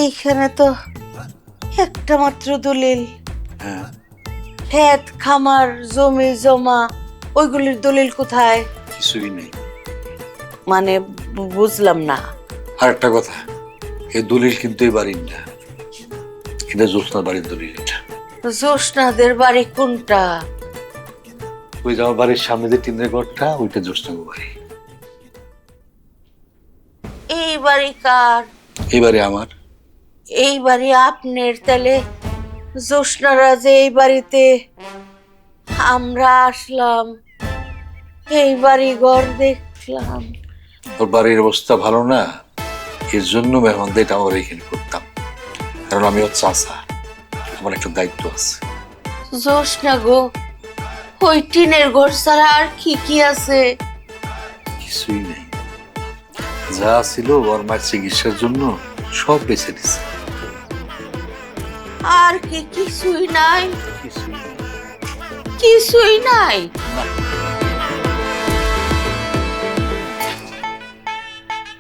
এইখানে তো একটা মাত্র দলিল। হ্যাঁ, ক্ষেত খামার জমি জমা ওইগুলির দলিল কোথায়? কিছুই নেই। মানে বুঝলাম না। আর একটা কথা, এই দলিল কিন্তু এই বাড়ির না, এটা জ্যোৎস্নার বাড়ির দলিল। এটা জ্যোৎস্নাদের বাড়ি কোনটা? ওই যে আমার বাড়ির সামনে যে টিনের ঘরটা, ওইটা জ্যোৎস্নার বাড়ি। এই বাড়ি কার? এই বাড়ি আমার। এই বাড়ি আপনার? তাহলে জ্যোৎস্নারা যে এই বাড়িতে আমরা আসলাম, এই বাড়ি ঘর দেখলাম। ওর বাড়ির অবস্থা ভালো না, এর জন্য মেহমানদের আমার এখানে করতাম, কারণ আমি ওর চাচা, আমার একটা দায়িত্ব আছে। জ্যোৎস্না গো, ওই টিনের ঘর ছাড়া আর কি কি আছে? কিছুই নেই, যা ছিল ওর মায়ের চিকিৎসার জন্য সব বেঁচে দিছে। আর কি কিছুই নাই? কিছুই নেই। কিছুই নাই?